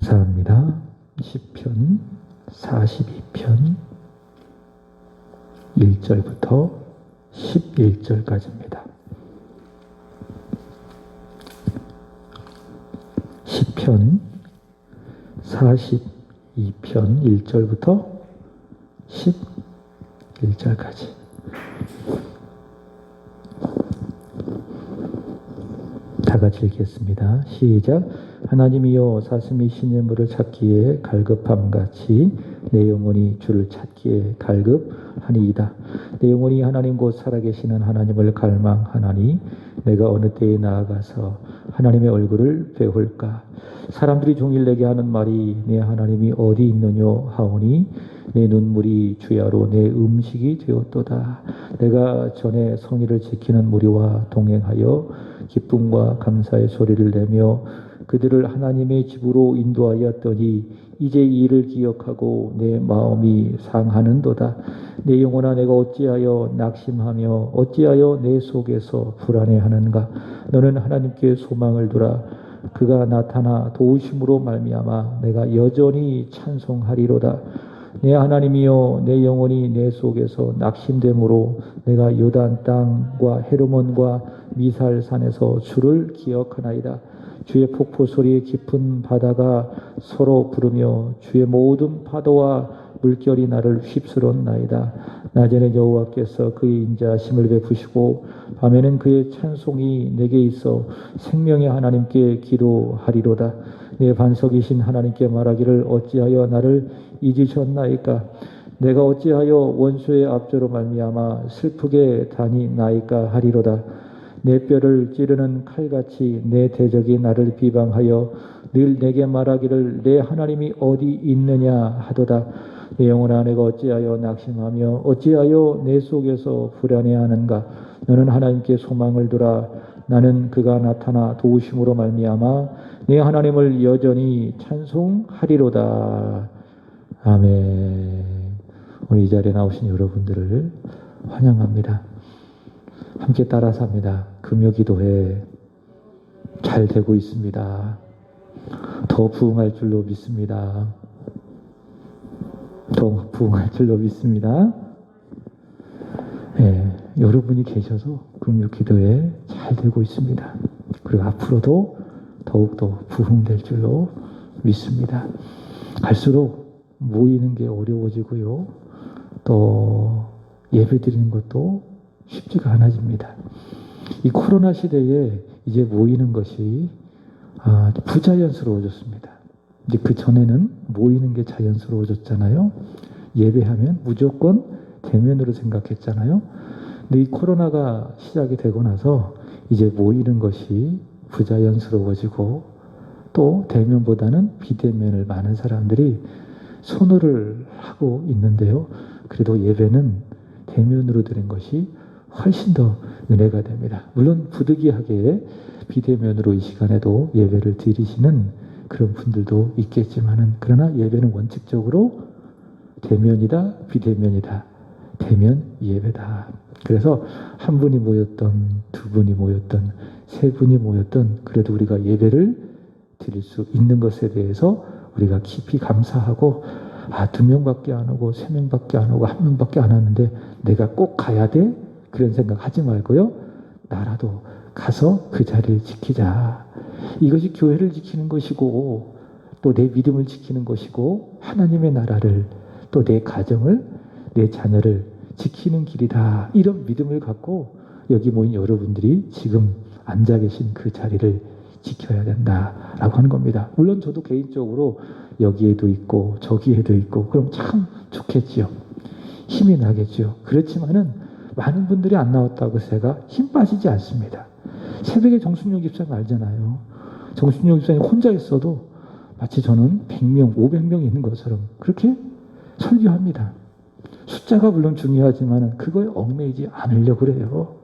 감사합니다. 시편 42편 1절부터 11절까지입니다. 시편 42편 1절부터 11절까지. 다 같이 읽겠습니다. 시작. 하나님이여, 사슴이 시냇물을 찾기에 갈급함같이 내 영혼이 주를 찾기에 갈급하니이다. 내 영혼이 하나님 곧 살아계시는 하나님을 갈망하나니 내가 어느 때에 나아가서 하나님의 얼굴을 배울까. 사람들이 종일 내게 하는 말이 내 하나님이 어디 있느뇨 하오니 내 눈물이 주야로 내 음식이 되었도다. 내가 전에 성의를 지키는 무리와 동행하여 기쁨과 감사의 소리를 내며 그들을 하나님의 집으로 인도하였더니 이제 이 일을 기억하고 내 마음이 상하는도다. 내 영혼아, 내가 어찌하여 낙심하며 어찌하여 내 속에서 불안해하는가. 너는 하나님께 소망을 두라. 그가 나타나 도우심으로 말미암아 내가 여전히 찬송하리로다. 내 하나님이여, 내 영혼이 내 속에서 낙심됨으로 내가 요단 땅과 헤르몬과 미살산에서 주를 기억하나이다. 주의 폭포 소리에 깊은 바다가 서로 부르며 주의 모든 파도와 물결이 나를 휩쓸었나이다. 낮에는 여호와께서 그의 인자심을 베푸시고 밤에는 그의 찬송이 내게 있어 생명의 하나님께 기도하리로다. 내 반석이신 하나님께 말하기를 어찌하여 나를 잊으셨나이까. 내가 어찌하여 원수의 압조로 말미암아 슬프게 다니나이까 하리로다. 내 뼈를 찌르는 칼같이 내 대적이 나를 비방하여 늘 내게 말하기를 내 하나님이 어디 있느냐 하도다. 내 영혼아, 내가 어찌하여 낙심하며 어찌하여 내 속에서 불안해하는가. 너는 하나님께 소망을 두라. 나는 그가 나타나 도우심으로 말미암아 내 하나님을 여전히 찬송하리로다. 아멘. 오늘 이 자리에 나오신 여러분들을 환영합니다. 함께 따라서 합니다. 금요기도회 잘 되고 있습니다. 더 부흥할 줄로 믿습니다. 더 부흥할 줄로 믿습니다. 네, 여러분이 계셔서 금요기도회 잘 되고 있습니다. 그리고 앞으로도 더욱더 부흥될 줄로 믿습니다. 갈수록 모이는 게 어려워지고요. 또 예배 드리는 것도 쉽지가 않아집니다. 이 코로나 시대에 이제 모이는 것이 부자연스러워졌습니다. 이제 그 전에는 모이는 게 자연스러워졌잖아요. 예배하면 무조건 대면으로 생각했잖아요. 근데 이 코로나가 시작이 되고 나서 이제 모이는 것이 부자연스러워지고 또 대면보다는 비대면을 많은 사람들이 선호를 하고 있는데요. 그래도 예배는 대면으로 드린 것이 훨씬 더 은혜가 됩니다. 물론 부득이하게 비대면으로 이 시간에도 예배를 드리시는 그런 분들도 있겠지만은, 그러나 예배는 원칙적으로 대면이다, 비대면이다, 대면 예배다. 그래서 한 분이 모였던, 두 분이 모였던, 세 분이 모였던, 그래도 우리가 예배를 드릴 수 있는 것에 대해서 우리가 깊이 감사하고, 두 명밖에 안 오고 세 명밖에 안 오고 한 명밖에 안 왔는데 내가 꼭 가야 돼? 그런 생각 하지 말고요. 나라도 가서 그 자리를 지키자. 이것이 교회를 지키는 것이고 또 내 믿음을 지키는 것이고 하나님의 나라를 또 내 가정을, 내 자녀를 지키는 길이다. 이런 믿음을 갖고 여기 모인 여러분들이 지금 앉아 계신 그 자리를 지켜야 된다라고 하는 겁니다. 물론 저도 개인적으로 여기에도 있고 저기에도 있고 그럼 참 좋겠지요. 힘이 나겠죠. 그렇지만은 많은 분들이 안 나왔다고 제가 힘 빠지지 않습니다. 새벽에 정순영 집사님 알잖아요. 정순영 집사님 혼자 있어도 마치 저는 100명, 500명 있는 것처럼 그렇게 설교합니다. 숫자가 물론 중요하지만 그거에 얽매이지 않으려고 그래요.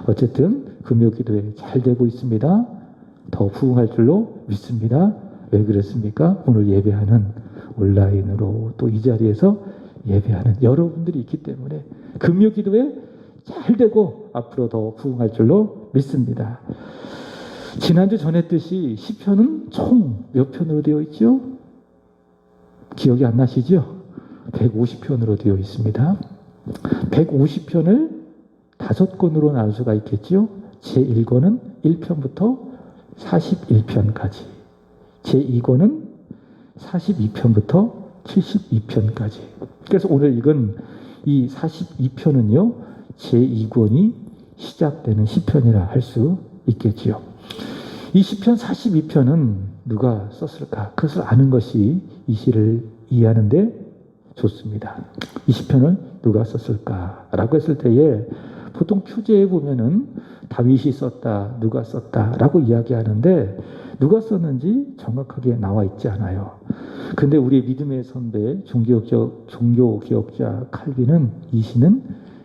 어쨌든 금요기도회 잘 되고 있습니다. 더 부흥할 줄로 믿습니다. 왜 그랬습니까? 오늘 예배하는 온라인으로 또 이 자리에서 예배하는 여러분들이 있기 때문에 금요기도회 잘 되고 앞으로 더 부흥할 줄로 믿습니다. 지난주 전했듯이 시편은 총 몇 편으로 되어 있죠? 기억이 안 나시죠? 150편으로 되어 있습니다. 150편을 5권으로 나눌 수가 있겠죠? 제1권은 1편부터 41편까지, 제2권은 42편부터 72편까지. 그래서 오늘 읽은 이 42편은요, 제2권이 시작되는 시편이라 할 수 있겠지요. 이 시편 42편은 누가 썼을까? 그것을 아는 것이 이 시를 이해하는데 좋습니다. 이 시편을 누가 썼을까라고 했을 때에 보통 표제에 보면은 다윗이 썼다, 누가 썼다라고 이야기하는데 누가 썼는지 정확하게 나와 있지 않아요. 근데 우리 믿음의 선배 종교개혁자 칼빈은 이 시는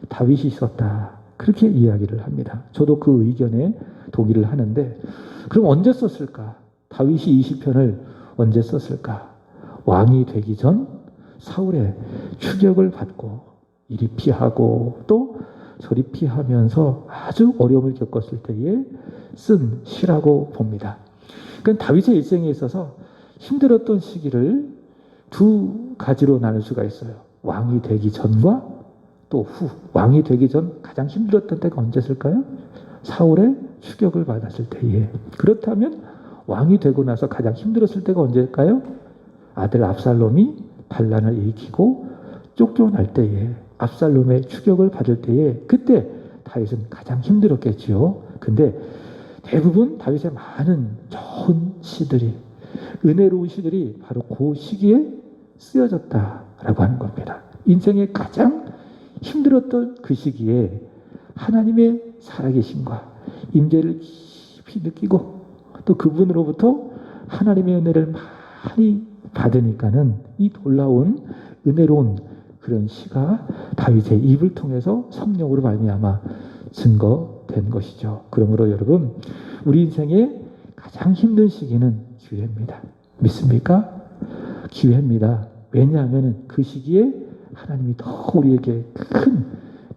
다윗이 썼다, 그렇게 이야기를 합니다. 저도 그 의견에 동의를 하는데, 그럼 언제 썼을까? 다윗이 이 시편을 언제 썼을까? 왕이 되기 전 사울의 추격을 받고 이리 피하고 또 저리 피하면서 아주 어려움을 겪었을 때에 쓴 시라고 봅니다. 그러니까 다윗의 일생에 있어서 힘들었던 시기를 두 가지로 나눌 수가 있어요. 왕이 되기 전과 또 후. 왕이 되기 전 가장 힘들었던 때가 언제였을까요? 사울의 추격을 받았을 때에. 그렇다면 왕이 되고 나서 가장 힘들었을 때가 언제일까요? 아들 압살롬이 반란을 일으키고 쫓겨날 때에, 압살롬의 추격을 받을 때에, 그때 다윗은 가장 힘들었겠지요. 근데 대부분 다윗의 많은 좋은 시들이, 은혜로운 시들이 바로 그 시기에 쓰여졌다라고 하는 겁니다. 인생의 가장 힘들었던 그 시기에 하나님의 살아계심과 임재를 깊이 느끼고 또 그분으로부터 하나님의 은혜를 많이 받으니까는 이 놀라운 은혜로운 그런 시가 다윗의 입을 통해서 성령으로 말미암아 증거된 것이죠. 그러므로 여러분, 우리 인생의 가장 힘든 시기는 기회입니다. 믿습니까? 기회입니다. 왜냐하면 그 시기에 하나님이 더 우리에게 큰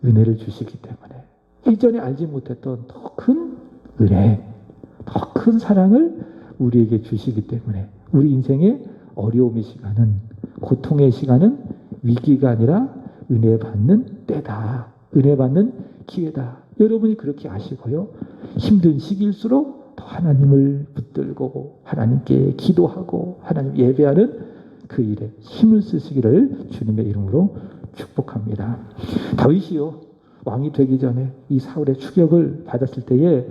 은혜를 주시기 때문에, 이전에 알지 못했던 더 큰 은혜, 더 큰 사랑을 우리에게 주시기 때문에 우리 인생의 어려움의 시간은, 고통의 시간은 위기가 아니라 은혜 받는 때다, 은혜 받는 기회다. 여러분이 그렇게 아시고요, 힘든 시기일수록 더 하나님을 붙들고 하나님께 기도하고 하나님 예배하는 그 일에 힘을 쓰시기를 주님의 이름으로 축복합니다. 다윗이요, 왕이 되기 전에 이 사울의 추격을 받았을 때에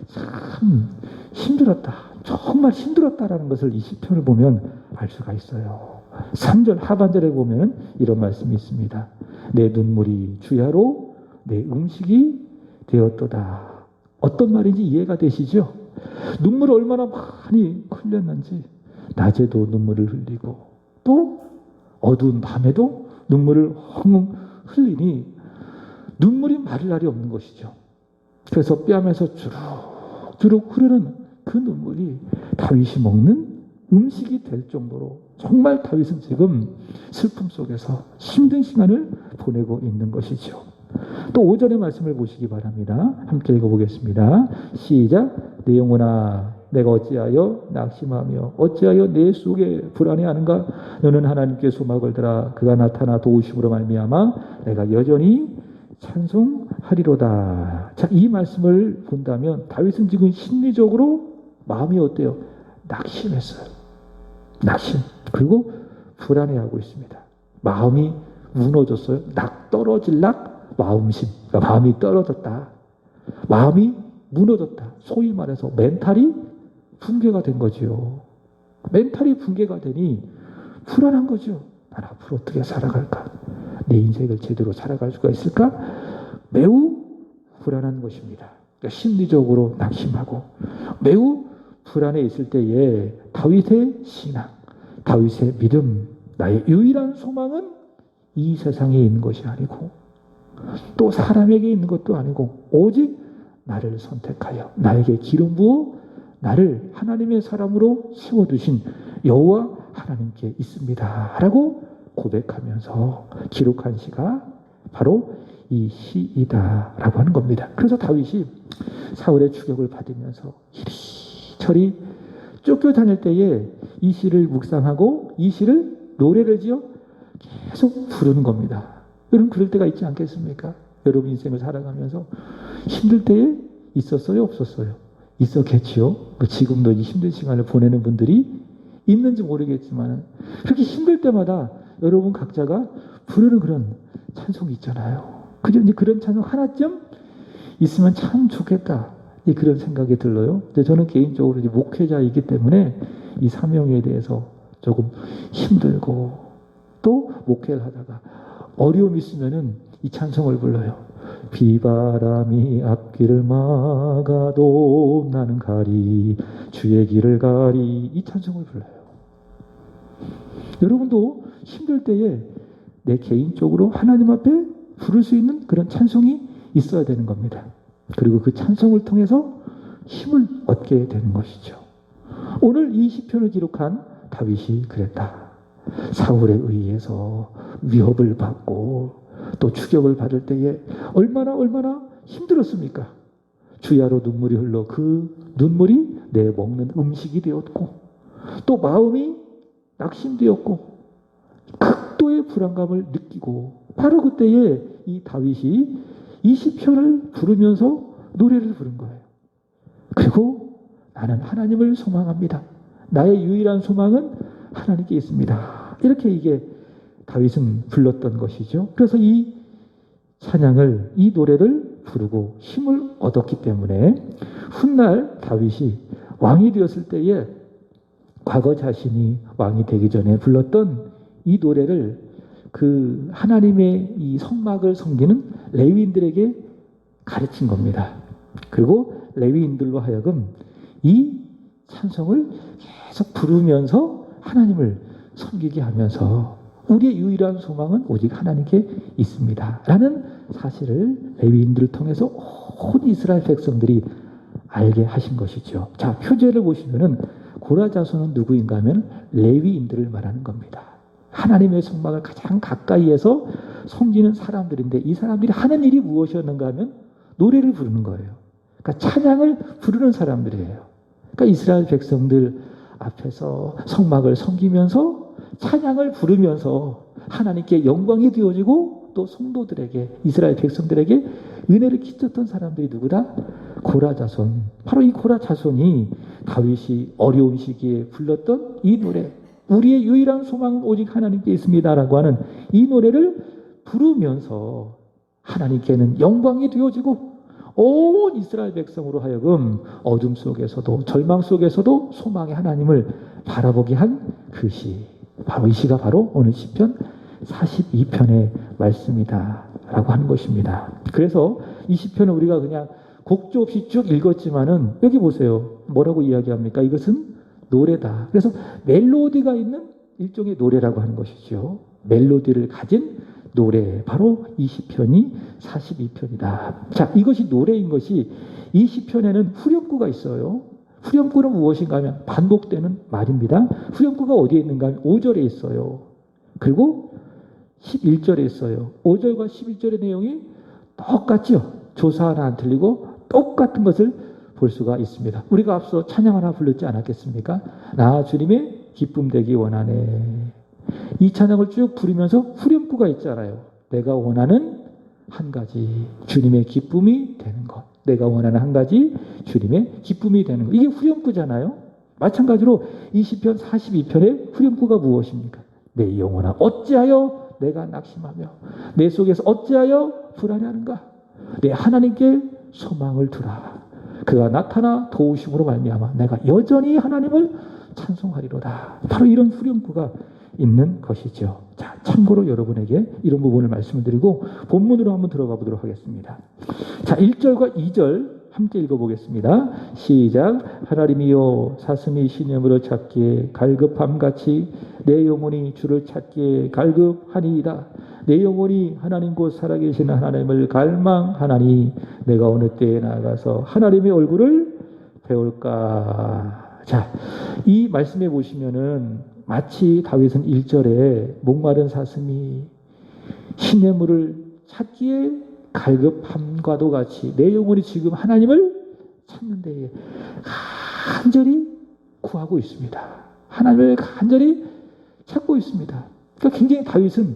참 힘들었다, 정말 힘들었다라는 것을 이 시편을 보면 알 수가 있어요. 3절 하반절에 보면 이런 말씀이 있습니다. 내 눈물이 주야로 내 음식이 되었도다. 어떤 말인지 이해가 되시죠? 눈물을 얼마나 많이 흘렸는지, 낮에도 눈물을 흘리고 또 어두운 밤에도 눈물을 헝 흘리니 눈물이 마를 날이 없는 것이죠. 그래서 뺨에서 주룩주룩 흐르는 그 눈물이 다윗이 먹는 음식이 될 정도로 정말 다윗은 지금 슬픔 속에서 힘든 시간을 보내고 있는 것이죠. 또 5절의 말씀을 보시기 바랍니다. 함께 읽어보겠습니다. 시작. 내 영혼아, 내가 어찌하여 낙심하며 어찌하여 내 속에 불안해하는가? 너는 하나님께 소망을 들아 그가 나타나 도우심으로 말미암아 내가 여전히 찬송하리로다. 자, 이 말씀을 본다면 다윗은 지금 심리적으로 마음이 어때요? 낙심했어요. 낙심. 그리고 불안해하고 있습니다. 마음이 무너졌어요. 떨어질락 마음심. 그러니까 마음이 떨어졌다. 마음이 무너졌다. 소위 말해서 멘탈이 붕괴가 된 거지요. 멘탈이 붕괴가 되니 불안한 거죠. 난 앞으로 어떻게 살아갈까? 내 인생을 제대로 살아갈 수가 있을까? 매우 불안한 것입니다. 그러니까 심리적으로 낙심하고 매우 불안해 있을 때에 다윗의 신앙, 다윗의 믿음, 나의 유일한 소망은 이 세상에 있는 것이 아니고 또 사람에게 있는 것도 아니고 오직 나를 선택하여 나에게 기름 부어 나를 하나님의 사람으로 세워두신 여호와 하나님께 있습니다 라고 고백하면서 기록한 시가 바로 이 시이다 라고 하는 겁니다. 그래서 다윗이 사울의 추격을 받으면서 이리저리 쫓겨다닐 때에 이 시를 묵상하고 이 시를 노래를 지어 계속 부르는 겁니다. 여러분 그럴 때가 있지 않겠습니까? 여러분 인생을 살아가면서 힘들 때에 있었어요? 없었어요? 있었겠지요. 지금도 이 힘든 시간을 보내는 분들이 있는지 모르겠지만 그렇게 힘들 때마다 여러분 각자가 부르는 그런 찬송이 있잖아요. 이제 그런 찬송 하나쯤 있으면 참 좋겠다. 그런 생각이 들어요. 저는 개인적으로 이제 목회자이기 때문에 이 사명에 대해서 조금 힘들고 또 목회를 하다가 어려움이 있으면은 이 찬송을 불러요. 비바람이 앞길을 막아도 나는 가리 주의 길을 가리 이 찬송을 불러요. 여러분도 힘들 때에 내 개인적으로 하나님 앞에 부를 수 있는 그런 찬송이 있어야 되는 겁니다. 그리고 그 찬송을 통해서 힘을 얻게 되는 것이죠. 오늘 이 시편을 기록한 다윗이 그랬다. 사울에 의해서 위협을 받고 또 추격을 받을 때에 얼마나 힘들었습니까? 주야로 눈물이 흘러 그 눈물이 내 먹는 음식이 되었고 또 마음이 낙심되었고 극도의 불안감을 느끼고 바로 그때에 이 다윗이 이 시편을 부르면서 노래를 부른 거예요. 그리고 나는 하나님을 소망합니다. 나의 유일한 소망은 하나님께 있습니다. 이렇게 이게 다윗은 불렀던 것이죠. 그래서 이 찬양을, 이 노래를 부르고 힘을 얻었기 때문에 훗날 다윗이 왕이 되었을 때에 과거 자신이 왕이 되기 전에 불렀던 이 노래를 그 하나님의 이 성막을 섬기는 레위인들에게 가르친 겁니다. 그리고 레위인들로 하여금 이 찬송을 계속 부르면서 하나님을 섬기게 하면서 우리의 유일한 소망은 오직 하나님께 있습니다. 라는 사실을 레위인들을 통해서 온 이스라엘 백성들이 알게 하신 것이죠. 자, 표제를 보시면은 고라 자손은 누구인가 하면 레위인들을 말하는 겁니다. 하나님의 성막을 가장 가까이에서 섬기는 사람들인데 이 사람들이 하는 일이 무엇이었는가 하면 노래를 부르는 거예요. 그러니까 찬양을 부르는 사람들이에요. 그러니까 이스라엘 백성들 앞에서 성막을 섬기면서 찬양을 부르면서 하나님께 영광이 되어지고 또 성도들에게 이스라엘 백성들에게 은혜를 끼쳤던 사람들이 누구다? 고라 자손. 바로 이 고라 자손이 다윗이 어려운 시기에 불렀던 이 노래 우리의 유일한 소망은 오직 하나님께 있습니다라고 하는 이 노래를 부르면서 하나님께는 영광이 되어지고 온 이스라엘 백성으로 하여금 어둠 속에서도 절망 속에서도 소망의 하나님을 바라보게 한 그 시. 바로 이 시가 바로 오늘 시편 42편의 말씀이다 라고 하는 것입니다. 그래서 이 시편은 우리가 그냥 곡조 없이 쭉 읽었지만은 여기 보세요. 뭐라고 이야기합니까? 이것은 노래다. 그래서 멜로디가 있는 일종의 노래라고 하는 것이죠. 멜로디를 가진 노래. 바로 이 시편이 42편이다. 자, 이것이 노래인 것이 이 시편에는 후렴구가 있어요. 후렴구는 무엇인가 하면 반복되는 말입니다. 후렴구가 어디에 있는가 하면 5절에 있어요. 그리고 11절에 있어요. 5절과 11절의 내용이 똑같죠. 조사 하나 안 틀리고 똑같은 것을 볼 수가 있습니다. 우리가 앞서 찬양 하나 불렀지 않았겠습니까? 나 주님의 기쁨 되기 원하네. 이 찬양을 쭉 부르면서 후렴구가 있잖아요. 내가 원하는 한 가지 주님의 기쁨이 되는 것. 내가 원하는 한 가지 주님의 기쁨이 되는 것. 이게 후렴구잖아요. 마찬가지로 이 시편 42편의 후렴구가 무엇입니까? 내 영혼아 어찌하여 내가 낙심하며 내 속에서 어찌하여 불안해하는가? 내 하나님께 소망을 두라. 그가 나타나 도우심으로 말미암아 내가 여전히 하나님을 찬송하리로다. 바로 이런 후렴구가 있는 것이죠. 자, 참고로 여러분에게 이런 부분을 말씀을 드리고 본문으로 한번 들어가 보도록 하겠습니다. 자, 1절과 2절 함께 읽어보겠습니다. 시작. 하나님이여 사슴이 시냇물을 찾기에 갈급함같이 내 영혼이 주를 찾기에 갈급하니이다. 내 영혼이 하나님 곧 살아계신 하나님을 갈망하나니 내가 어느 때에 나가서 하나님의 얼굴을 배울까. 자, 이 말씀에 보시면은 마치 다윗은 1절에 목마른 사슴이 시냇물을 찾기에 갈급함과도 같이 내 영혼이 지금 하나님을 찾는 데에 간절히 구하고 있습니다. 하나님을 간절히 찾고 있습니다. 그러니까 굉장히 다윗은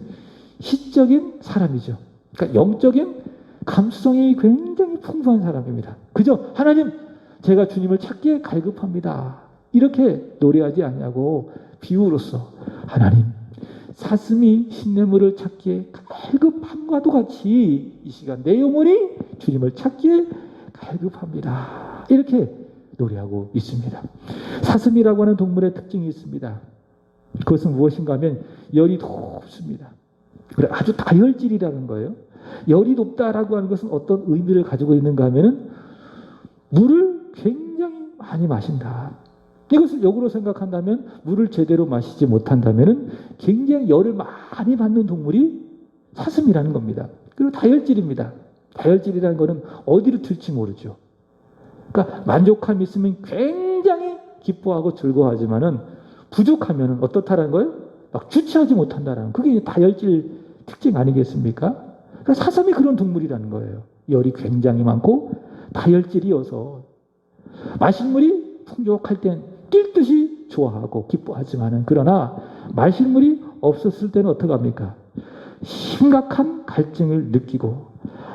시적인 사람이죠. 그러니까 영적인 감수성이 굉장히 풍부한 사람입니다. 그저 하나님, 제가 주님을 찾기에 갈급합니다. 이렇게 노래하지 않냐고 비유로서 하나님, 사슴이 신뇌물을 찾기에 갈급함과도 같이 이 시간 내 영혼이 주님을 찾기에 갈급합니다. 이렇게 노래하고 있습니다. 사슴이라고 하는 동물의 특징이 있습니다. 그것은 무엇인가 하면 열이 높습니다. 그래, 아주 다혈질이라는 거예요. 열이 높다라고 하는 것은 어떤 의미를 가지고 있는가 하면은 물을 굉장히 많이 마신다. 이것을 역으로 생각한다면 물을 제대로 마시지 못한다면은 굉장히 열을 많이 받는 동물이 사슴이라는 겁니다. 그리고 다혈질입니다. 다혈질이라는 것은 어디로 튈지 모르죠. 그러니까 만족함이 있으면 굉장히 기뻐하고 즐거워하지만은 부족하면은 어떻다라는 거예요? 막 주체하지 못한다라는, 그게 다혈질 특징 아니겠습니까? 그러니까 사슴이 그런 동물이라는 거예요. 열이 굉장히 많고 다혈질이어서 마실 물이 풍족할 땐 뛸 듯이 좋아하고 기뻐하지만은, 그러나 마실 물이 없었을 때는 어떡합니까? 심각한 갈증을 느끼고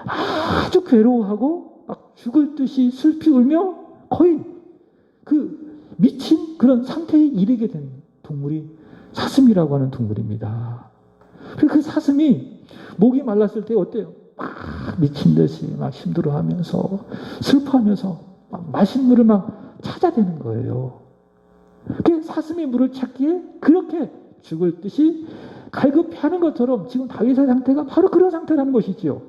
아주 괴로워하고 막 죽을 듯이 슬피 울며 거의 그 미친 그런 상태에 이르게 된 동물이 사슴이라고 하는 동물입니다. 그 사슴이 목이 말랐을 때 어때요? 막 미친 듯이 막 힘들어하면서 슬퍼하면서 막 마실 물을 막 찾아대는 거예요. 그 사슴이 물을 찾기에 그렇게 죽을 듯이 갈급해하는 것처럼 지금 다윗의 상태가 바로 그런 상태라는 것이지요.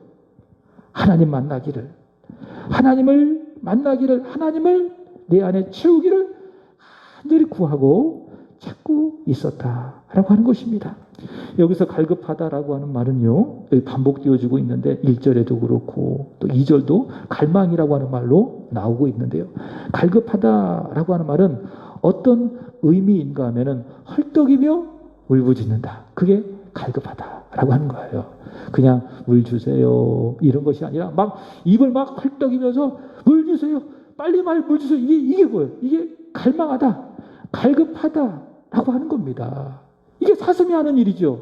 하나님 만나기를, 하나님을 만나기를, 하나님을 내 안에 채우기를 간절히 구하고 찾고 있었다라고 하는 것입니다. 여기서 갈급하다라고 하는 말은요, 반복되어지고 있는데 1절에도 그렇고 또 2절도 갈망이라고 하는 말로 나오고 있는데요. 갈급하다라고 하는 말은 어떤 의미인가 하면은 헐떡이며 울부짖는다. 그게 갈급하다라고 하는 거예요. 그냥 물 주세요 이런 것이 아니라 막 입을 막 헐떡이면서 물 주세요, 빨리 물 주세요. 이게 뭐예요? 이게 갈망하다, 갈급하다라고 하는 겁니다. 이게 사슴이 하는 일이죠.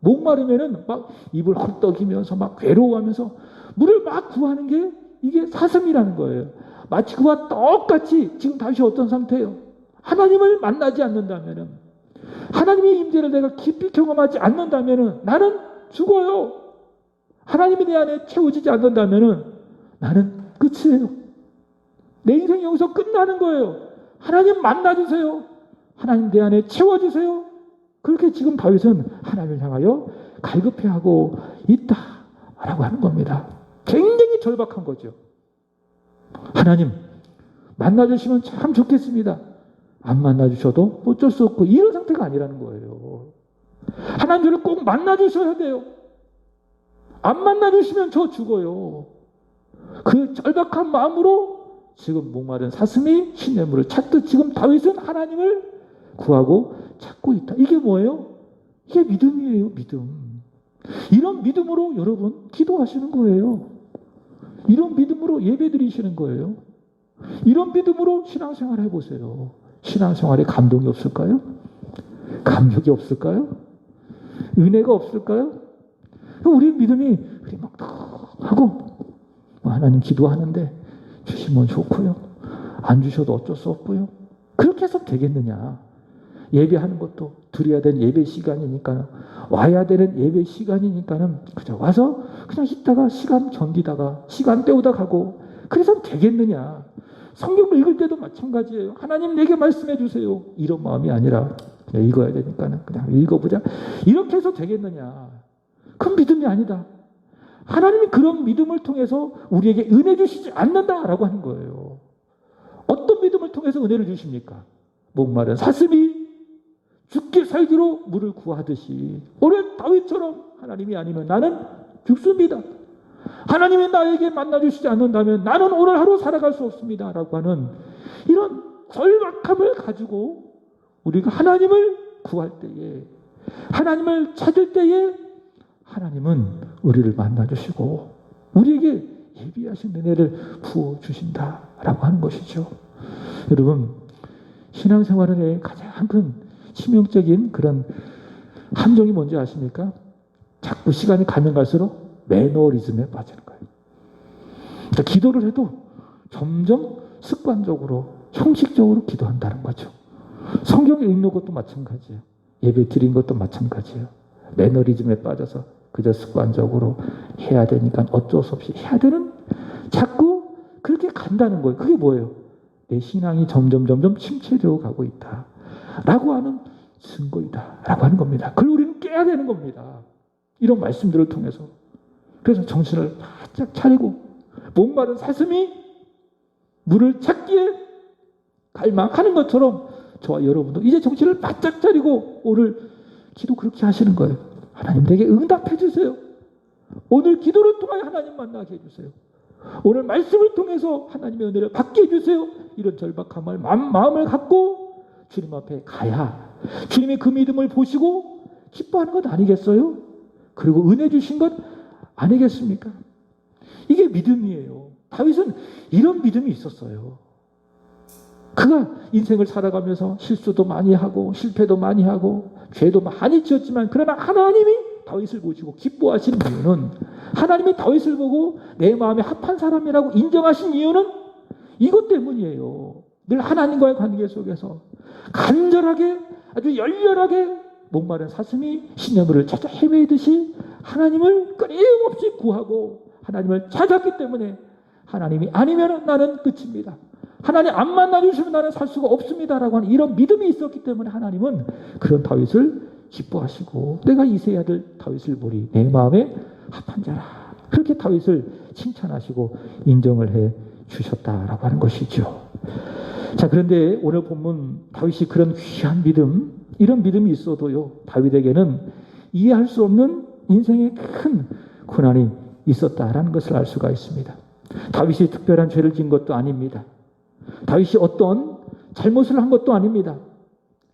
목마르면은 막 입을 헐떡이면서 막 괴로워하면서 물을 막 구하는 게 이게 사슴이라는 거예요. 마치 그와 똑같이 지금 다윗이 어떤 상태예요? 하나님을 만나지 않는다면은, 하나님의 임재를 내가 깊이 경험하지 않는다면은 나는 죽어요. 하나님이 내 안에 채워지지 않는다면은 나는 끝이에요. 내 인생이 여기서 끝나는 거예요. 하나님 만나주세요. 하나님 내 안에 채워주세요. 그렇게 지금 다윗은 하나님을 향하여 갈급해하고 있다라고 하는 겁니다. 굉장히 절박한 거죠. 하나님 만나주시면 참 좋겠습니다. 안 만나주셔도 어쩔 수 없고, 이런 상태가 아니라는 거예요. 하나님 저를 꼭 만나주셔야 돼요. 안 만나주시면 저 죽어요. 그 절박한 마음으로 지금 목마른 사슴이 시냇물을 찾듯 지금 다윗은 하나님을 구하고 찾고 있다. 이게 뭐예요? 이게 믿음이에요. 믿음. 이런 믿음으로 여러분 기도하시는 거예요. 이런 믿음으로 예배 드리시는 거예요. 이런 믿음으로 신앙생활 해보세요. 신앙생활에 감동이 없을까요? 감격이 없을까요? 은혜가 없을까요? 우리 믿음이 막 하고 하나님 기도하는데 주시면 좋고요, 안 주셔도 어쩔 수 없고요. 그렇게 해서 되겠느냐? 예배하는 것도 드려야 되는 예배 시간이니까, 와야 되는 예배 시간이니까는 그저 와서 그냥 있다가 시간 견디다가 시간 때우다 가고, 그래서 되겠느냐? 성경을 읽을 때도 마찬가지예요. 하나님 내게 말씀해 주세요, 이런 마음이 아니라 그냥 읽어야 되니까는 그냥 읽어보자, 이렇게 해서 되겠느냐? 그건 믿음이 아니다. 하나님이 그런 믿음을 통해서 우리에게 은혜 주시지 않는다라고 하는 거예요. 어떤 믿음을 통해서 은혜를 주십니까? 목마른 사슴이 죽기 살기로 물을 구하듯이 오늘 다윗처럼 하나님이 아니면 나는 죽습니다. 하나님이 나에게 만나주시지 않는다면 나는 오늘 하루 살아갈 수 없습니다 라고 하는 이런 절박함을 가지고 우리가 하나님을 구할 때에, 하나님을 찾을 때에 하나님은 우리를 만나주시고 우리에게 예비하신 은혜를 부어주신다라고 하는 것이죠. 여러분, 신앙생활의 가장 큰 치명적인 그런 함정이 뭔지 아십니까? 자꾸 시간이 가면 갈수록 매너리즘에 빠지는 거예요. 그러니까 기도를 해도 점점 습관적으로, 형식적으로 기도한다는 거죠. 성경 읽는 것도 마찬가지예요. 예배 드린 것도 마찬가지예요. 매너리즘에 빠져서 그저 습관적으로 해야 되니까 어쩔 수 없이 해야 되는, 자꾸 그렇게 간다는 거예요. 그게 뭐예요? 내 신앙이 점점 침체되어 가고 있다 라고 하는 증거이다 라고 하는 겁니다. 그걸 우리는 깨야 되는 겁니다. 이런 말씀들을 통해서. 그래서 정신을 바짝 차리고 목마른 사슴이 물을 찾기에 갈망하는 것처럼 저와 여러분도 이제 정신을 바짝 차리고 오늘 기도 그렇게 하시는 거예요. 하나님 내게 응답해 주세요. 오늘 기도를 통하여 하나님 만나게 해주세요. 오늘 말씀을 통해서 하나님의 은혜를 받게 해주세요. 이런 절박한 마음을 갖고 주님 앞에 가야 주님의 그 믿음을 보시고 기뻐하는 것 아니겠어요? 그리고 은혜 주신 것 아니겠습니까? 이게 믿음이에요. 다윗은 이런 믿음이 있었어요. 그가 인생을 살아가면서 실수도 많이 하고 실패도 많이 하고 죄도 많이 지었지만 그러나 하나님이 다윗을 보시고 기뻐하신 이유는, 하나님이 다윗을 보고 내 마음에 합한 사람이라고 인정하신 이유는 이것 때문이에요. 늘 하나님과의 관계 속에서 간절하게, 아주 열렬하게 목마른 사슴이 시냇물을 찾아 헤매듯이 하나님을 끊임없이 구하고 하나님을 찾았기 때문에 하나님이 아니면 나는 끝입니다. 하나님 안 만나주시면 나는 살 수가 없습니다라고 하는 이런 믿음이 있었기 때문에 하나님은 그런 다윗을 기뻐하시고 내가 이새의 아들 다윗을 보리 내 마음에 합한 자라, 그렇게 다윗을 칭찬하시고 인정을 해 주셨다라고 하는 것이죠. 자, 그런데 오늘 본문 다윗이 그런 귀한 믿음, 이런 믿음이 있어도요, 다윗에게는 이해할 수 없는 인생의 큰 고난이 있었다라는 것을 알 수가 있습니다. 다윗이 특별한 죄를 지은 것도 아닙니다. 다윗이 어떤 잘못을 한 것도 아닙니다.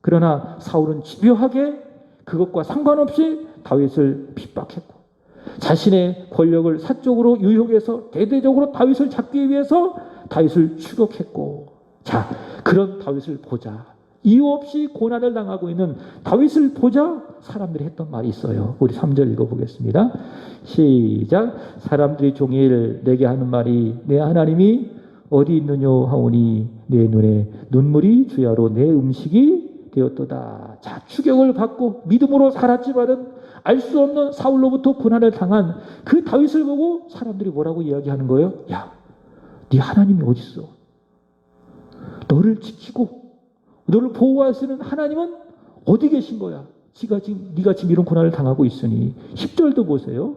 그러나 사울은 집요하게 그것과 상관없이 다윗을 핍박했고 자신의 권력을 사적으로 유혹해서 대대적으로 다윗을 잡기 위해서 다윗을 추격했고, 자, 그런 다윗을 보자, 이유 없이 고난을 당하고 있는 다윗을 보자 사람들이 했던 말이 있어요. 우리 3절 읽어보겠습니다. 시작. 사람들이 종일 내게 하는 말이 내 하나님이 어디 있느냐 하오니 내 눈에 눈물이 주야로 내 음식이 되었도다. 자, 추격을 받고 믿음으로 살았지만은 알 수 없는 사울로부터 고난을 당한 그 다윗을 보고 사람들이 뭐라고 이야기하는 거예요? 야, 네 하나님이 어디 있어? 너를 지키고 너를 보호하시는 하나님은 어디 계신 거야? 네가 지금 이런 고난을 당하고 있으니. 10절도 보세요.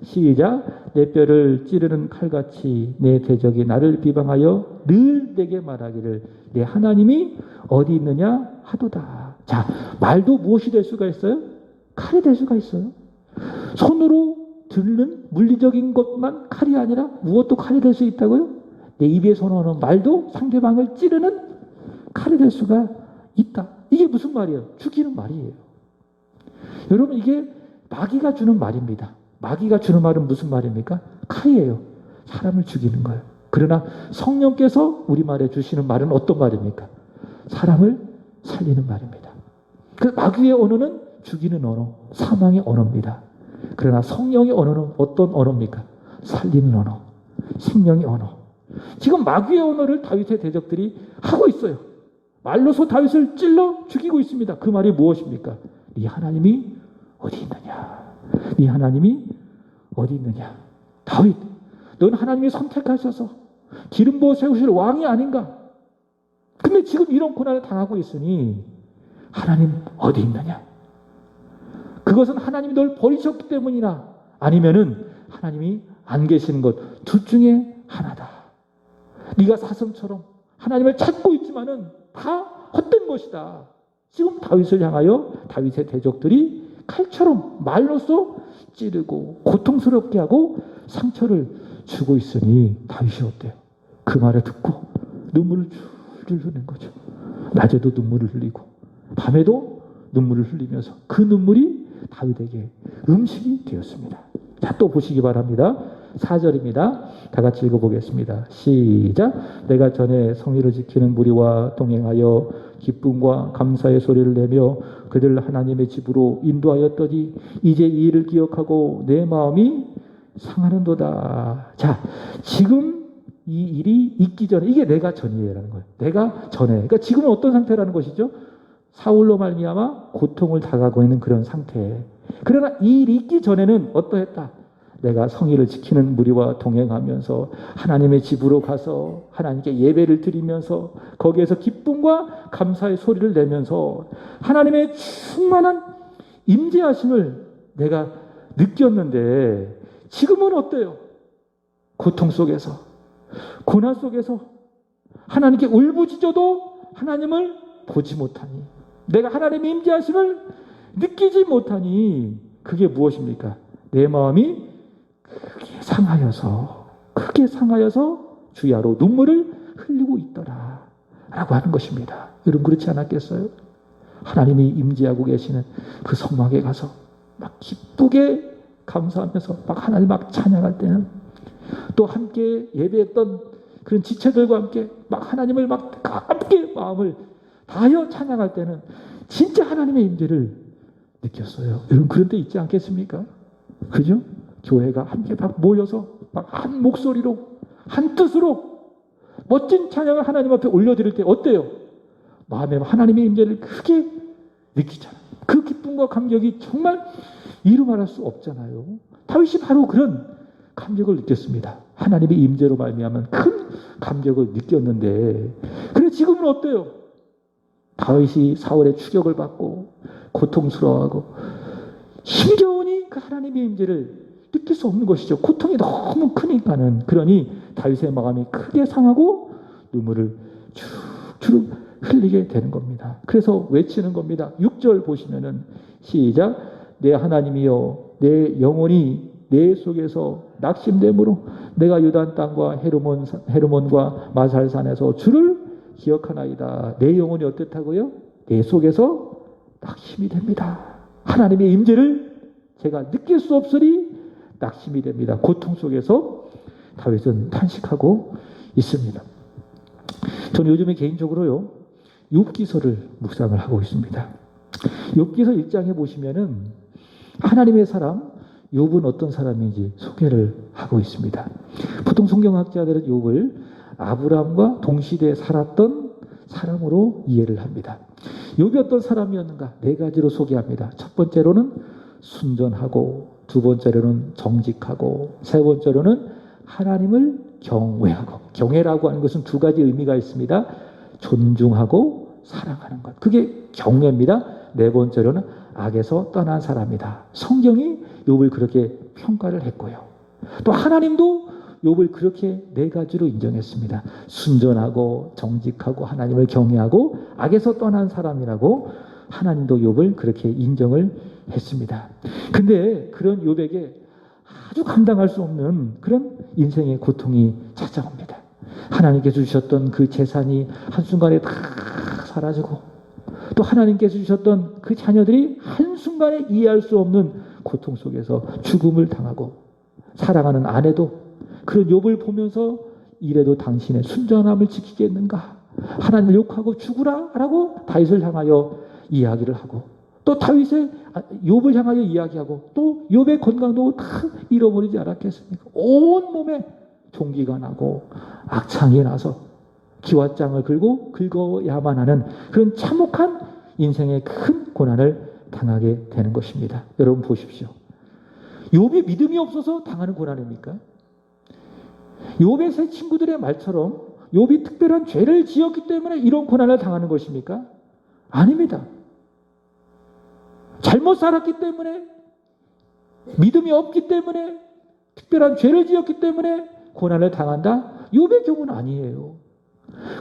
시작. 내 뼈를 찌르는 칼같이 내 대적이 나를 비방하여 늘 내게 말하기를 내 하나님이 어디 있느냐 하도다. 자, 말도 무엇이 될 수가 있어요? 칼이 될 수가 있어요. 손으로 들는 물리적인 것만 칼이 아니라 무엇도 칼이 될 수 있다고요? 내 입에 손어놓은 말도 상대방을 찌르는 칼이 될 수가 있다. 이게 무슨 말이에요? 죽이는 말이에요. 여러분, 이게 마귀가 주는 말입니다. 마귀가 주는 말은 무슨 말입니까? 칼이에요. 사람을 죽이는 거예요. 그러나 성령께서 우리말에 주시는 말은 어떤 말입니까? 사람을 살리는 말입니다. 그 마귀의 언어는 죽이는 언어, 사망의 언어입니다. 그러나 성령의 언어는 어떤 언어입니까? 살리는 언어, 생명의 언어. 지금 마귀의 언어를 다윗의 대적들이 하고 있어요. 말로서 다윗을 찔러 죽이고 있습니다. 그 말이 무엇입니까? 네 하나님이 어디 있느냐? 네 하나님이 어디 있느냐? 다윗, 넌 하나님이 선택하셔서 기름 부어 세우실 왕이 아닌가? 근데 지금 이런 고난을 당하고 있으니 하나님 어디 있느냐? 그것은 하나님이 널 버리셨기 때문이나 아니면은 하나님이 안 계시는 것, 둘 중에 하나다. 네가 사슴처럼 하나님을 찾고 있지만은 다 헛된 것이다. 지금 다윗을 향하여 다윗의 대적들이 칼처럼 말로써 찌르고 고통스럽게 하고 상처를 주고 있으니 다윗이 어때요? 그 말을 듣고 눈물을 줄줄 흘리는 거죠. 낮에도 눈물을 흘리고 밤에도 눈물을 흘리면서 그 눈물이 다윗에게 음식이 되었습니다. 자, 또 보시기 바랍니다. 4절입니다. 다 같이 읽어보겠습니다. 시작. 내가 전에 성의를 지키는 무리와 동행하여 기쁨과 감사의 소리를 내며 그들 하나님의 집으로 인도하였더니 이제 이 일을 기억하고 내 마음이 상하는도다. 자, 지금 이 일이 있기 전에, 이게 내가 전이라는 거예요. 내가 전에. 그러니까 지금은 어떤 상태라는 것이죠? 사울로 말미암아 고통을 당하고 있는 그런 상태. 그러나 이 일이 있기 전에는 어떠했다? 내가 성의를 지키는 무리와 동행하면서 하나님의 집으로 가서 하나님께 예배를 드리면서 거기에서 기쁨과 감사의 소리를 내면서 하나님의 충만한 임재하심을 내가 느꼈는데 지금은 어때요? 고통 속에서, 고난 속에서 하나님께 울부짖어도 하나님을 보지 못하니, 내가 하나님의 임재하심을 느끼지 못하니 그게 무엇입니까? 내 마음이 크게 상하여서 주야로 눈물을 흘리고 있더라 라고 하는 것입니다. 여러분 그렇지 않았겠어요? 하나님이 임재하고 계시는 그 성막에 가서 막 기쁘게 감사하면서 막 하나님 막 찬양할 때는, 또 함께 예배했던 그런 지체들과 함께 막 하나님을 막 함께 마음을 다하여 찬양할 때는 진짜 하나님의 임재를 느꼈어요. 여러분 그런 때 있지 않겠습니까? 그죠? 교회가 함께 막 모여서 막 한 목소리로 한 뜻으로 멋진 찬양을 하나님 앞에 올려드릴 때 어때요? 마음에 하나님의 임재를 크게 느끼잖아요. 그 기쁨과 감격이 정말 이루 말할 수 없잖아요. 다윗이 바로 그런 감격을 느꼈습니다. 하나님의 임재로 말미암은 큰 감격을 느꼈는데, 그래 지금은 어때요? 다윗이 사울의 추격을 받고 고통스러워하고 힘겨우니 그 하나님의 임재를 느낄 수 없는 것이죠. 고통이 너무 크니까는. 그러니 다윗의 마음이 크게 상하고 눈물을 주룩주룩 흘리게 되는 겁니다. 그래서 외치는 겁니다. 6절 보시면은 시작. 내 하나님이여 내 영혼이 내 속에서 낙심됨으로 내가 유단 땅과 헤르몬과 마살산에서 주를 기억하나이다. 내 영혼이 어떻다고요? 내 속에서 낙심이 됩니다. 하나님의 임재를 제가 느낄 수 없으니 낙심이 됩니다. 고통 속에서 다윗은 탄식하고 있습니다. 저는 요즘에 개인적으로요, 욥기서를 묵상을 하고 있습니다. 욥기서 1장에 보시면은 하나님의 사람 욥은 어떤 사람인지 소개를 하고 있습니다. 보통 성경학자들은 욥을 아브라함과 동시대에 살았던 사람으로 이해를 합니다. 욥이 어떤 사람이었는가? 4가지로 소개합니다. 첫 번째로는 순전하고, 두 번째로는 정직하고, 세 번째로는 하나님을 경외하고. 경외라고 하는 것은 2가지 의미가 있습니다. 존중하고 사랑하는 것. 그게 경외입니다. 네 번째로는 악에서 떠난 사람이다. 성경이 욥을 그렇게 평가를 했고요. 또 하나님도 욥을 그렇게 4가지로 인정했습니다. 순전하고 정직하고 하나님을 경외하고 악에서 떠난 사람이라고 하나님도 욥을 그렇게 인정을 했습니다. 근데 그런 욥에게 아주 감당할 수 없는 그런 인생의 고통이 찾아옵니다. 하나님께서 주셨던 그 재산이 한순간에 다 사라지고, 또 하나님께서 주셨던 그 자녀들이 한순간에 이해할 수 없는 고통 속에서 죽음을 당하고, 사랑하는 아내도 그런 욥을 보면서 이래도 당신의 순전함을 지키겠는가? 하나님을 욕하고 죽으라 라고 다윗을 향하여 이야기를 하고, 또 다윗의 욥을 향하여 이야기하고, 또 욥의 건강도 다 잃어버리지 않았겠습니까? 온 몸에 종기가 나고 악창이 나서 기왓장을 긁고 긁어야만 하는 그런 참혹한 인생의 큰 고난을 당하게 되는 것입니다. 여러분 보십시오. 욥이 믿음이 없어서 당하는 고난입니까? 욥의 세 친구들의 말처럼 욥이 특별한 죄를 지었기 때문에 이런 고난을 당하는 것입니까? 아닙니다. 잘못 살았기 때문에, 믿음이 없기 때문에, 특별한 죄를 지었기 때문에 고난을 당한다? 욥의 경우는 아니에요.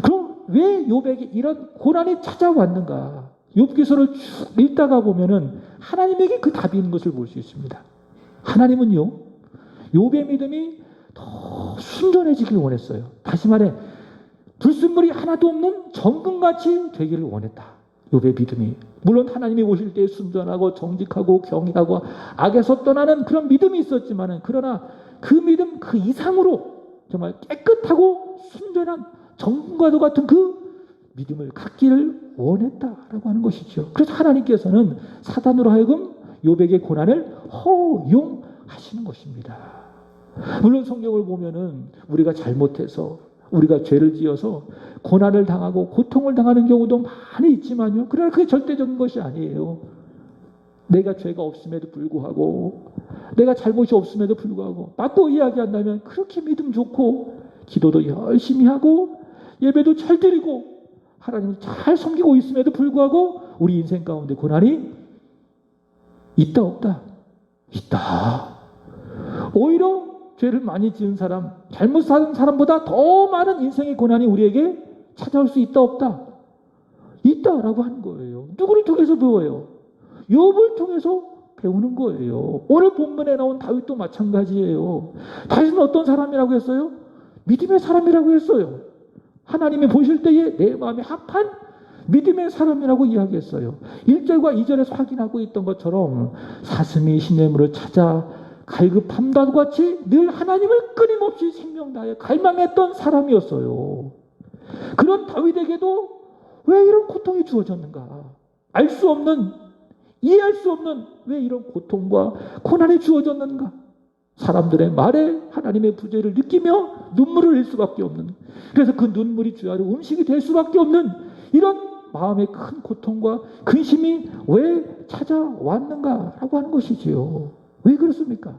그럼 왜 욥에게 이런 고난이 찾아왔는가? 욥기서를 쭉 읽다가 보면은 하나님에게 그 답이 있는 것을 볼 수 있습니다. 하나님은요, 욥의 믿음이 더 순전해지길 원했어요. 다시 말해 불순물이 하나도 없는 정금같이 되기를 원했다. 욥의 믿음이, 물론 하나님이 오실 때 순전하고 정직하고 경외하고 악에서 떠나는 그런 믿음이 있었지만은, 그러나 그 믿음 그 이상으로 정말 깨끗하고 순전한 정금과도 같은 그 믿음을 갖기를 원했다라고 하는 것이죠. 그래서 하나님께서는 사단으로 하여금 욥에게 고난을 허용하시는 것입니다. 물론 성경을 보면은 우리가 잘못해서 우리가 죄를 지어서 고난을 당하고 고통을 당하는 경우도 많이 있지만요. 그러나 그게 절대적인 것이 아니에요. 내가 죄가 없음에도 불구하고 내가 잘못이 없음에도 불구하고 맞고 이야기한다면 그렇게 믿음 좋고 기도도 열심히 하고 예배도 잘 드리고 하나님을 잘 섬기고 있음에도 불구하고 우리 인생 가운데 고난이 있다 없다? 있다. 오히려 죄를 많이 지은 사람, 잘못 사는 사람보다 더 많은 인생의 고난이 우리에게 찾아올 수 있다 없다? 있다라고 하는 거예요. 누구를 통해서 배워요? 욥을 통해서 배우는 거예요. 오늘 본문에 나온 다윗도 마찬가지예요. 다윗은 어떤 사람이라고 했어요? 믿음의 사람이라고 했어요. 하나님이 보실 때에 내 마음에 합한 믿음의 사람이라고 이야기했어요. 1절과 2절에서 확인하고 있던 것처럼 사슴이 시냇물을 찾아 갈급함과 같이 늘 하나님을 끊임없이 생명 다해 갈망했던 사람이었어요. 그런 다윗에게도 왜 이런 고통이 주어졌는가? 알 수 없는, 이해할 수 없는 왜 이런 고통과 고난이 주어졌는가? 사람들의 말에 하나님의 부재를 느끼며 눈물을 흘릴 수밖에 없는, 그래서 그 눈물이 주야로 음식이 될 수밖에 없는 이런 마음의 큰 고통과 근심이 왜 찾아왔는가라고 하는 것이지요. 왜 그렇습니까?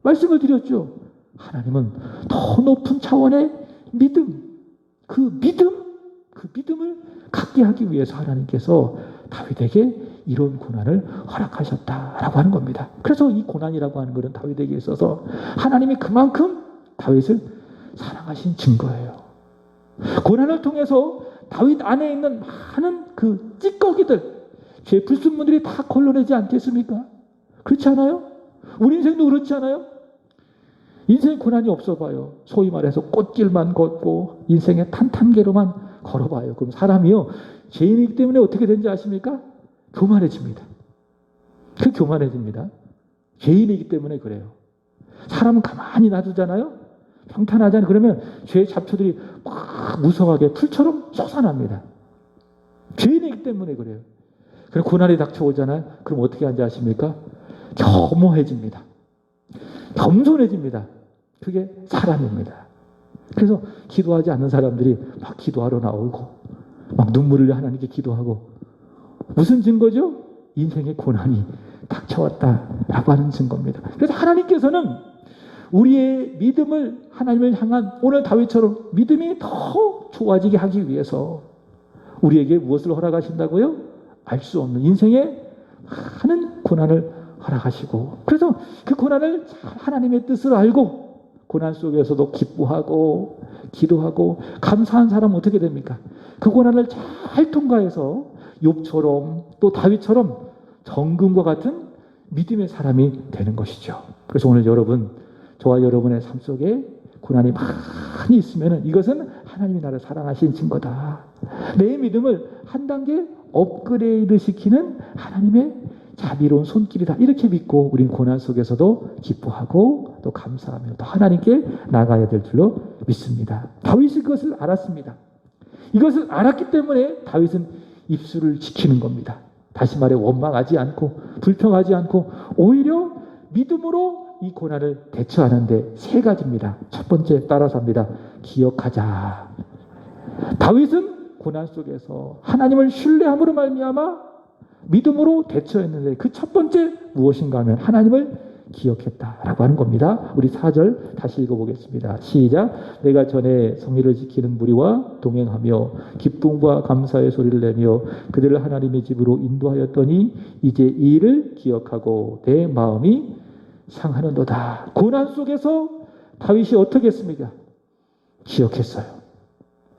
말씀을 드렸죠. 하나님은 더 높은 차원의 믿음, 그 믿음을 갖게 하기 위해서 하나님께서 다윗에게 이런 고난을 허락하셨다라고 하는 겁니다. 그래서 이 고난이라고 하는 것은 다윗에게 있어서 하나님이 그만큼 다윗을 사랑하신 증거예요. 고난을 통해서 다윗 안에 있는 많은 그 찌꺼기들, 죄 불순물들이 다 걸러내지 않겠습니까? 그렇지 않아요? 우리 인생도 그렇지 않아요? 인생 고난이 없어 봐요. 소위 말해서 꽃길만 걷고 인생의 탄탄계로만 걸어봐요. 그럼 사람이요, 죄인이기 때문에 어떻게 되는지 아십니까? 교만해집니다. 그 교만해집니다. 죄인이기 때문에 그래요. 사람은 가만히 놔두잖아요. 평탄하잖아요. 그러면 죄의 잡초들이 막 무성하게 풀처럼 솟아납니다. 죄인이기 때문에 그래요. 그럼 고난이 닥쳐오잖아요. 그럼 어떻게 하는지 아십니까? 겸허해집니다. 겸손해집니다. 그게 사람입니다. 그래서 기도하지 않는 사람들이 막 기도하러 나오고 막 눈물을 흘려 하나님께 기도하고, 무슨 증거죠? 인생의 고난이 닥쳐왔다라고 하는 증거입니다. 그래서 하나님께서는 우리의 믿음을 하나님을 향한 오늘 다윗처럼 믿음이 더 좋아지게 하기 위해서 우리에게 무엇을 허락하신다고요? 알 수 없는 인생의 많은 고난을 허락하시고, 그래서 그 고난을 하나님의 뜻을 알고 고난 속에서도 기뻐하고 기도하고 감사한 사람은 어떻게 됩니까? 그 고난을 잘 통과해서 욥처럼 또 다윗처럼 정금과 같은 믿음의 사람이 되는 것이죠. 그래서 오늘 여러분, 저와 여러분의 삶 속에 고난이 많이 있으면 이것은 하나님이 나를 사랑하신 증거다. 내 믿음을 한 단계 업그레이드 시키는 하나님의 자비로운 손길이다. 이렇게 믿고 우린 고난 속에서도 기뻐하고 또 감사하며 또 하나님께 나가야 될 줄로 믿습니다. 다윗이 그것을 알았습니다. 이것을 알았기 때문에 다윗은 입술을 지키는 겁니다. 다시 말해 원망하지 않고 불평하지 않고 오히려 믿음으로 이 고난을 대처하는데 세 가지입니다. 첫 번째 따라서 합니다. 기억하자. 다윗은 고난 속에서 하나님을 신뢰함으로 말미암아 믿음으로 대처했는데 그 첫 번째 무엇인가 하면 하나님을 기억했다라고 하는 겁니다. 우리 4절 다시 읽어보겠습니다. 시작. 내가 전에 성의를 지키는 무리와 동행하며 기쁨과 감사의 소리를 내며 그들을 하나님의 집으로 인도하였더니 이제 이 일을 기억하고 내 마음이 상하는도다. 고난 속에서 다윗이 어떻게 했습니까? 기억했어요.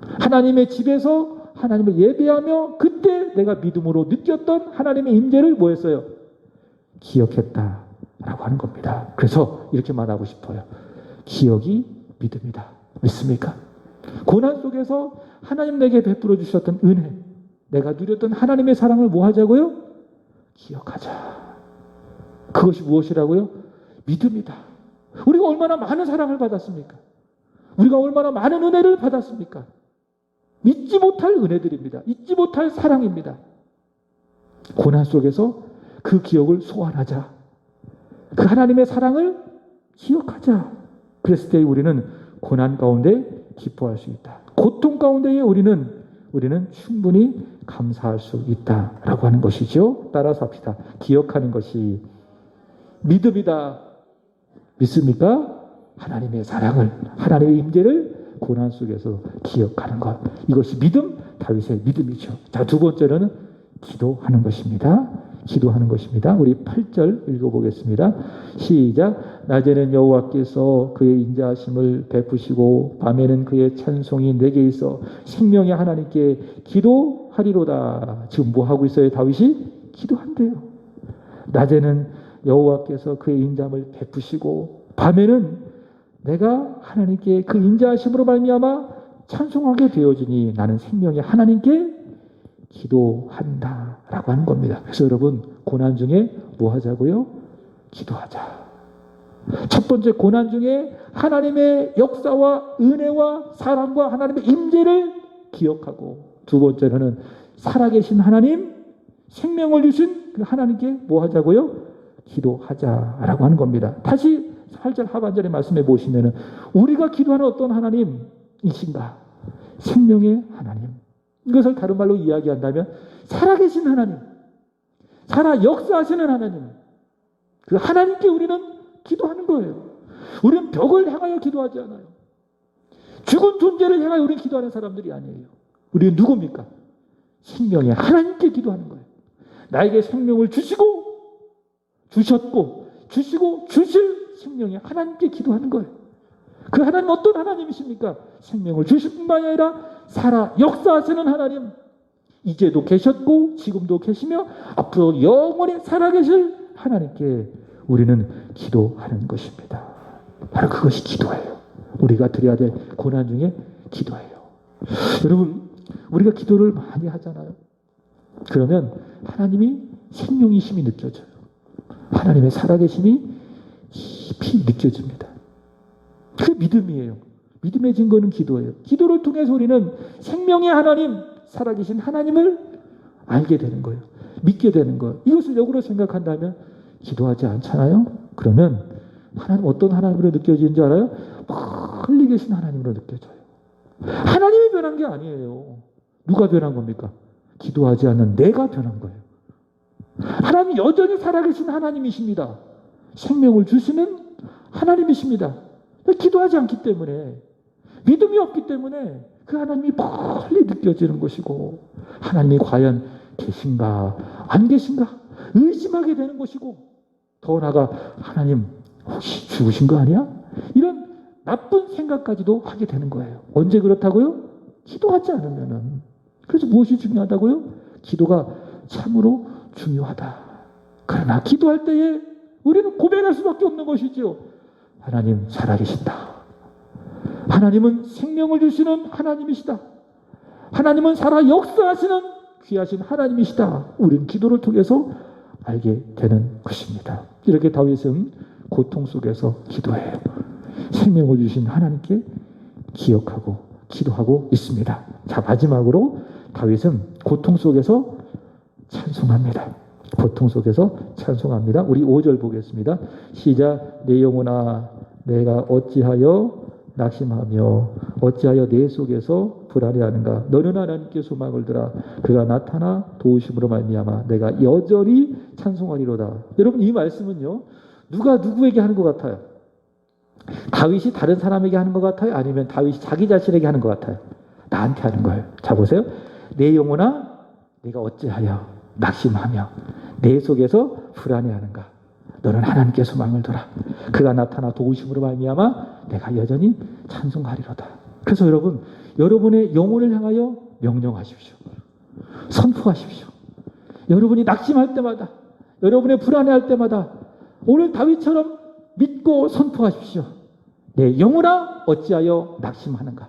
하나님의 집에서 하나님을 예배하며 그때 내가 믿음으로 느꼈던 하나님의 임재를 뭐 했어요? 기억했다라고 하는 겁니다. 그래서 이렇게 말하고 싶어요. 기억이 믿음이다. 믿습니까? 고난 속에서 하나님 내게 베풀어 주셨던 은혜, 내가 누렸던 하나님의 사랑을 뭐 하자고요? 기억하자. 그것이 무엇이라고요? 믿음이다. 우리가 얼마나 많은 사랑을 받았습니까? 우리가 얼마나 많은 은혜를 받았습니까? 잊지 못할 은혜들입니다. 잊지 못할 사랑입니다. 고난 속에서 그 기억을 소환하자. 그 하나님의 사랑을 기억하자. 그랬을 때 우리는 고난 가운데 기뻐할 수 있다. 고통 가운데에 우리는 충분히 감사할 수 있다라고 하는 것이죠. 따라서 합시다. 기억하는 것이 믿음이다. 믿습니까? 하나님의 사랑을, 하나님의 임재를 고난 속에서 기억하는 것. 이것이 믿음, 다윗의 믿음이죠. 자, 두 번째는 기도하는 것입니다. 기도하는 것입니다. 우리 8절 읽어보겠습니다. 시작. 낮에는 여호와께서 그의 인자하심을 베푸시고 밤에는 그의 찬송이 내게 있어 생명의 하나님께 기도하리로다. 지금 뭐 하고 있어요? 다윗이 기도한대요. 낮에는 여호와께서 그의 인자함을 베푸시고 밤에는 내가 하나님께 그 인자하심으로 말미암아 찬송하게 되어지니 나는 생명의 하나님께 기도한다라고 하는 겁니다. 그래서 여러분 고난 중에 뭐 하자고요? 기도하자. 첫 번째 고난 중에 하나님의 역사와 은혜와 사랑과 하나님의 임재를 기억하고, 두 번째로는 살아계신 하나님, 생명을 주신 그 하나님께 뭐 하자고요? 기도하자라고 하는 겁니다. 다시 8절 하반절의 말씀에 보시면은 우리가 기도하는 어떤 하나님이신가? 생명의 하나님. 이것을 다른 말로 이야기한다면 살아계신 하나님, 살아 역사하시는 하나님, 그 하나님께 우리는 기도하는 거예요. 우리는 벽을 향하여 기도하지 않아요. 죽은 존재를 향하여 우리는 기도하는 사람들이 아니에요. 우리는 누굽니까? 생명의 하나님께 기도하는 거예요. 나에게 생명을 주시고 주셨고 주시고 주실 생명의 하나님께 기도하는 거예요. 그 하나님 어떤 하나님이십니까? 생명을 주실 뿐만이 아니라 살아 역사하시는 하나님, 이제도 계셨고 지금도 계시며 앞으로 영원히 살아계실 하나님께 우리는 기도하는 것입니다. 바로 그것이 기도예요. 우리가 드려야 될 고난 중에 기도예요. 여러분, 우리가 기도를 많이 하잖아요. 그러면 하나님이 생명이심이 느껴져요. 하나님의 살아계심이 깊이 느껴집니다. 그게 믿음이에요. 믿음의 증거는 기도예요. 기도를 통해서 우리는 생명의 하나님, 살아계신 하나님을 알게 되는 거예요. 믿게 되는 거예요. 이것을 역으로 생각한다면 기도하지 않잖아요. 그러면 하나님 어떤 하나님으로 느껴지는 줄 알아요? 멀리 계신 하나님으로 느껴져요. 하나님이 변한 게 아니에요. 누가 변한 겁니까? 기도하지 않는 내가 변한 거예요. 하나님 여전히 살아계신 하나님이십니다. 생명을 주시는 하나님이십니다. 기도하지 않기 때문에, 믿음이 없기 때문에 그 하나님이 멀리 느껴지는 것이고, 하나님이 과연 계신가 안 계신가 의심하게 되는 것이고, 더 나아가 하나님 혹시 죽으신 거 아니야? 이런 나쁜 생각까지도 하게 되는 거예요. 언제 그렇다고요? 기도하지 않으면은. 그래서 무엇이 중요하다고요? 기도가 참으로 중요하다. 그러나 기도할 때에 우리는 고백할 수밖에 없는 것이지요. 하나님 살아계신다. 하나님은 생명을 주시는 하나님이시다. 하나님은 살아 역사하시는 귀하신 하나님이시다. 우리는 기도를 통해서 알게 되는 것입니다. 이렇게 다윗은 고통 속에서 기도해요. 생명을 주신 하나님께 기억하고 기도하고 있습니다. 자, 마지막으로 다윗은 고통 속에서 찬송합니다. 고통 속에서 찬송합니다. 우리 5절 보겠습니다. 시작. 내 영혼아 내가 어찌하여 낙심하며 어찌하여 내 속에서 불안해하는가. 너는 하나님께 소망을 두라. 그가 나타나 도우심으로 말미암아 내가 여전히 찬송하리로다. 여러분, 이 말씀은요, 누가 누구에게 하는 것 같아요? 다윗이 다른 사람에게 하는 것 같아요? 아니면 다윗이 자기 자신에게 하는 것 같아요? 나한테 하는 거예요. 자, 보세요. 내 영혼아 내가 어찌하여 낙심하며 내 속에서 불안해하는가. 너는 하나님께 소망을 둬라. 그가 나타나 도우심으로 말미암아 내가 여전히 찬송하리로다. 그래서 여러분, 여러분의 영혼을 향하여 명령하십시오. 선포하십시오. 여러분이 낙심할 때마다, 여러분의 불안해할 때마다 오늘 다윗처럼 믿고 선포하십시오. 내 영혼아 어찌하여 낙심하는가.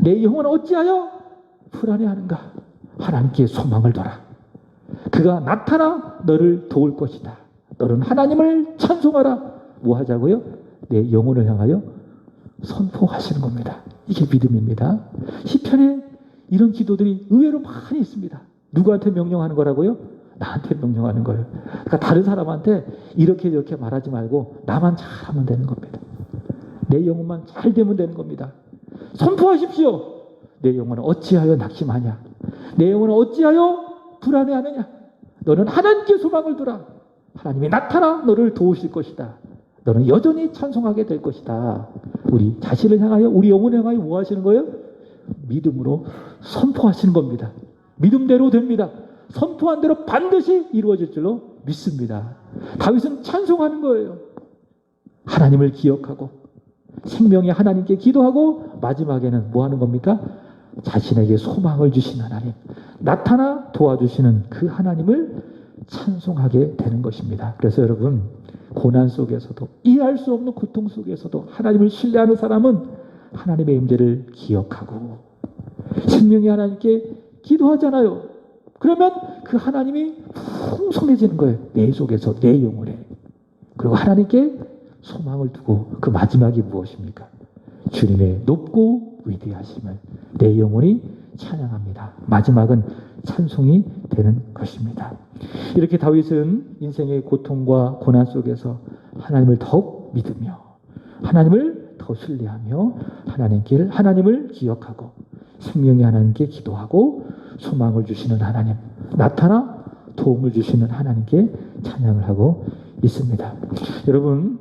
내 영혼아 어찌하여 불안해하는가. 하나님께 소망을 둬라. 그가 나타나 너를 도울 것이다. 너는 하나님을 찬송하라. 뭐 하자고요? 내 영혼을 향하여 선포하시는 겁니다. 이게 믿음입니다. 시편에 이런 기도들이 의외로 많이 있습니다. 누구한테 명령하는 거라고요? 나한테 명령하는 거예요. 그러니까 다른 사람한테 이렇게 저렇게 말하지 말고 나만 잘하면 되는 겁니다. 내 영혼만 잘 되면 되는 겁니다. 선포하십시오. 내 영혼은 어찌하여 낙심하냐? 내 영혼은 어찌하여 불안해하느냐? 너는 하나님께 소망을 두라. 하나님이 나타나 너를 도우실 것이다. 너는 여전히 찬송하게 될 것이다. 우리 자신을 향하여, 우리 영혼을 향하여 뭐 하시는 거예요? 믿음으로 선포하시는 겁니다. 믿음대로 됩니다. 선포한 대로 반드시 이루어질 줄로 믿습니다. 다윗은 찬송하는 거예요. 하나님을 기억하고 생명의 하나님께 기도하고 마지막에는 뭐 하는 겁니까? 자신에게 소망을 주신 하나님, 나타나 도와주시는 그 하나님을 찬송하게 되는 것입니다. 그래서 여러분, 고난 속에서도, 이해할 수 없는 고통 속에서도 하나님을 신뢰하는 사람은 하나님의 임재를 기억하고 생명의 하나님께 기도하잖아요. 그러면 그 하나님이 풍성해지는 거예요. 내 속에서, 내 영혼에. 그리고 하나님께 소망을 두고 그 마지막이 무엇입니까? 주님의 높고 위대하심을 내 영혼이 찬양합니다. 마지막은 찬송이 되는 것입니다. 이렇게 다윗은 인생의 고통과 고난 속에서 하나님을 더욱 믿으며 하나님을 더 신뢰하며 하나님을 기억하고 생명의 하나님께 기도하고 소망을 주시는 하나님, 나타나 도움을 주시는 하나님께 찬양을 하고 있습니다. 여러분,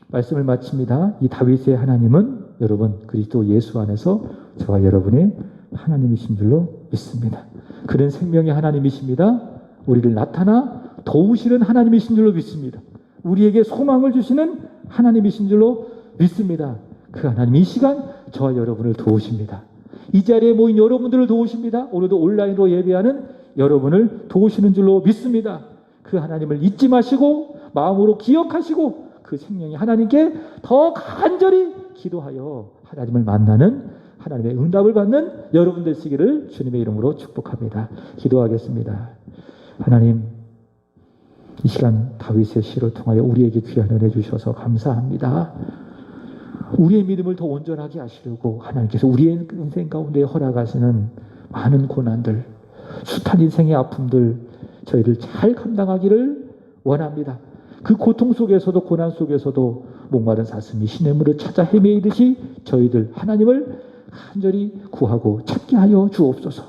말씀을 마칩니다. 이 다윗의 하나님은 여러분 그리스도 예수 안에서 저와 여러분의 하나님이신 줄로 믿습니다. 그는 생명의 하나님이십니다. 우리를 나타나 도우시는 하나님이신 줄로 믿습니다. 우리에게 소망을 주시는 하나님이신 줄로 믿습니다. 그 하나님 이 시간 저와 여러분을 도우십니다. 이 자리에 모인 여러분들을 도우십니다. 오늘도 온라인으로 예배하는 여러분을 도우시는 줄로 믿습니다. 그 하나님을 잊지 마시고 마음으로 기억하시고 그 생명의 하나님께 더 간절히 기도하여 하나님을 만나는, 하나님의 응답을 받는 여러분 되시기를 주님의 이름으로 축복합니다. 기도하겠습니다. 하나님, 이 시간 다윗의 시를 통하여 우리에게 귀한 은혜 주셔서 감사합니다. 우리의 믿음을 더 온전하게 하시려고 하나님께서 우리의 인생 가운데 허락하시는 많은 고난들, 숱한 인생의 아픔들 저희를 잘 감당하기를 원합니다. 그 고통 속에서도 고난 속에서도 목마른 사슴이 시냇물을 찾아 헤매이듯이 저희들 하나님을 간절히 구하고 찾게 하여 주옵소서.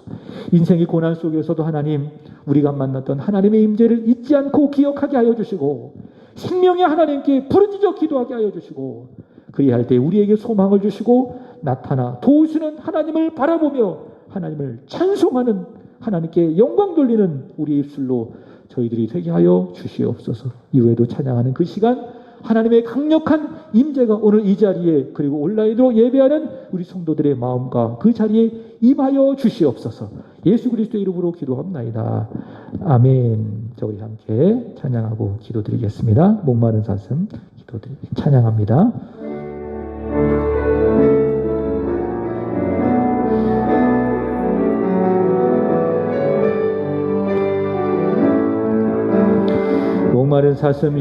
인생의 고난 속에서도 하나님, 우리가 만났던 하나님의 임재를 잊지 않고 기억하게 하여 주시고 생명의 하나님께 부르짖어 기도하게 하여 주시고 그리할 때 우리에게 소망을 주시고 나타나 도우시는 하나님을 바라보며 하나님을 찬송하는, 하나님께 영광 돌리는 우리의 입술로 저희들이 되게 하여 주시옵소서. 이후에도 찬양하는 그 시간 하나님의 강력한 임재가 오늘 이 자리에 그리고 온라인으로 예배하는 우리 성도들의 마음과 그 자리에 임하여 주시옵소서. 예수 그리스도의 이름으로 기도합나이다. 아멘. 저희 함께 찬양하고 기도드리겠습니다. 목마른 사슴 찬양합니다. 목마른 사슴